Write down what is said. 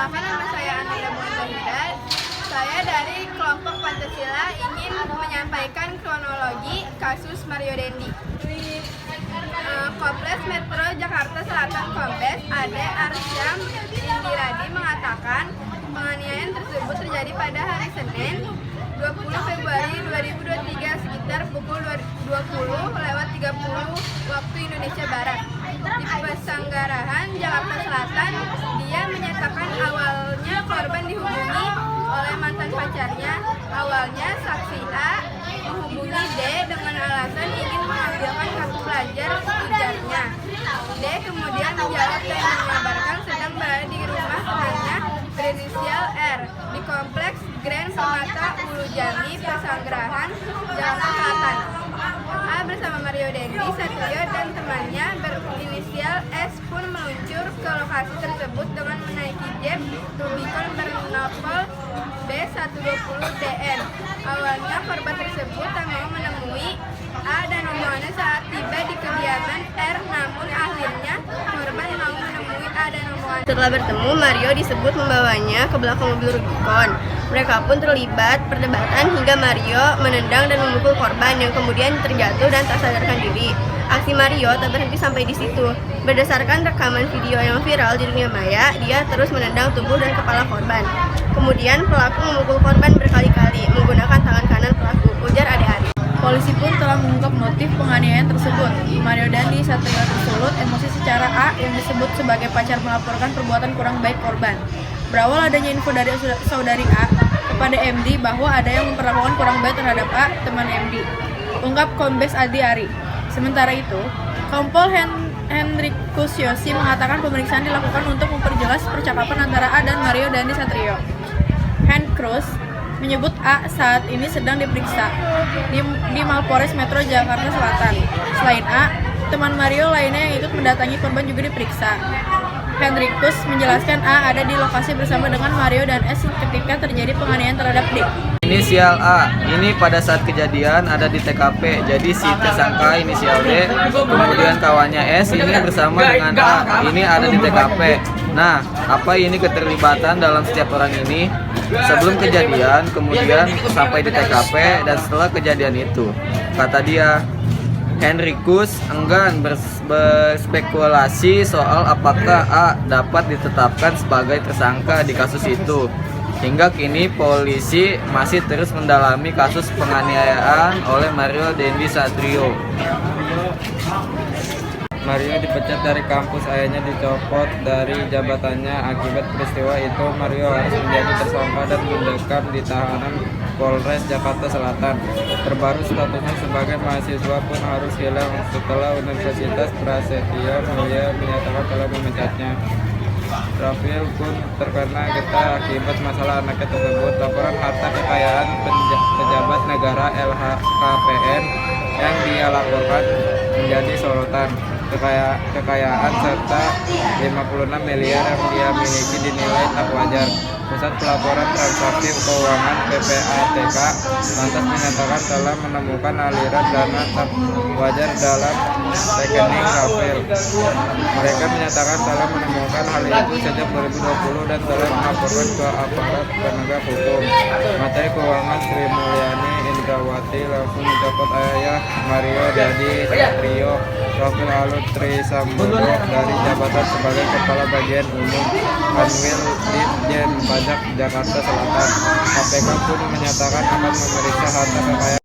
Perkenalkan, nama saya Ananda Muhammad. Saya dari kelompok Pancasila ingin menyampaikan kronologi kasus Mario Dendi. Kompleks Metro Jakarta Selatan Kombes Ade Arsyam Indiradi mengatakan penganiayaan tersebut terjadi pada hari Senin 20 Februari 2023 sekitar pukul 20:30 waktu Indonesia Barat. Di Pesanggarahan, Jakarta Selatan, dia menyatakan awalnya korban dihubungi oleh mantan pacarnya. Awalnya saksi A menghubungi D dengan alasan ingin mengambilkan kartu pelajar ujarnya. D kemudian menjawab dan mengabarkan sedang berada di rumah temannya berinisial R di kompleks Grand Permata Ulu Jami, Pesanggarahan, Jakarta Selatan. A bersama Mario Dendi Satrio dan temannya berinisial S pun meluncur ke lokasi tersebut dengan menaiki Jeep Rubicon bernopol B120DN. Awalnya korban tersebut tak mau menemui A dan rombongannya saat tiba di kediaman R, namun akhirnya korban mau menemui A dan rombongannya. Setelah bertemu, Mario disebut membawanya ke belakang mobil Rubicon. Mereka pun terlibat perdebatan hingga Mario menendang dan memukul korban yang kemudian terjatuh dan tak sadarkan diri. Aksi Mario tak berhenti sampai di situ. Berdasarkan rekaman video yang viral di dunia maya, dia terus menendang tubuh dan kepala korban. Kemudian pelaku memukul korban berkali-kali menggunakan tangan kanan pelaku, ujar Ade Ari. Polisi pun telah mengungkap motif penganiayaan tersebut. Mario Dendi Satrio tersulut emosi secara A yang disebut sebagai pacar melaporkan perbuatan kurang baik korban. Berawal adanya info dari saudari A kepada MD bahwa ada yang memperlakukan kurang baik terhadap A, teman MD, ungkap Kombes Ade Ari. Sementara itu, Kompol Hendrikus Yosi mengatakan pemeriksaan dilakukan untuk memperjelas percakapan antara A dan Mario Dendi Satrio. Hendrikus menyebut A saat ini sedang diperiksa di Mapolres Metro Jakarta Selatan. Selain A, teman Mario lainnya yang ikut mendatangi korban juga diperiksa. Hendrikus menjelaskan A ada di lokasi bersama dengan Mario dan S ketika terjadi penganiayaan terhadap D. Inisial A, ini pada saat kejadian ada di TKP, jadi si tersangka inisial D, kemudian kawannya S ini bersama dengan A, ini ada di TKP. Nah, apa ini keterlibatan dalam setiap orang ini? Sebelum kejadian, kemudian sampai di TKP, dan setelah kejadian itu, kata dia, Hendrikus enggan berspekulasi soal apakah A dapat ditetapkan sebagai tersangka di kasus itu. Hingga kini polisi masih terus mendalami kasus penganiayaan oleh Mario Dendi Satrio. Mario dipecat dari kampus, ayahnya dicopot dari jabatannya. Akibat peristiwa itu, Mario harus menjadi tersangka dan mendekam di tahanan Polres Jakarta Selatan. Terbaru statusnya sebagai mahasiswa pun harus hilang setelah Universitas Prasetya Mulia menyatakan telah memecatnya. Rafael pun terkena getah akibat masalah anaknya tersebut. Laporan harta kekayaan pejabat negara LHKPN yang dia laporkan menjadi sorotan. Kekayaan serta 56 miliar yang dia miliki dinilai tak wajar. Pusat Pelaporan Transaksi Keuangan PPATK lantas menyatakan telah menemukan aliran dana tak wajar dalam rekening Rafael. Mereka menyatakan telah menemukan hal itu sejak 2020 dan telah melaporkan ke aparat penegak hukum. Menteri Keuangan Sri Mulyani Indrawati langsung mencopot ayah Mario Dendi Satrio, Rafael Alun Trisambodo, dari jabatan sebagai Kepala Bagian Umum Kanwil Ditjen Pajak Jakarta Selatan. KPK pun menyatakan akan memeriksa harta kekayaan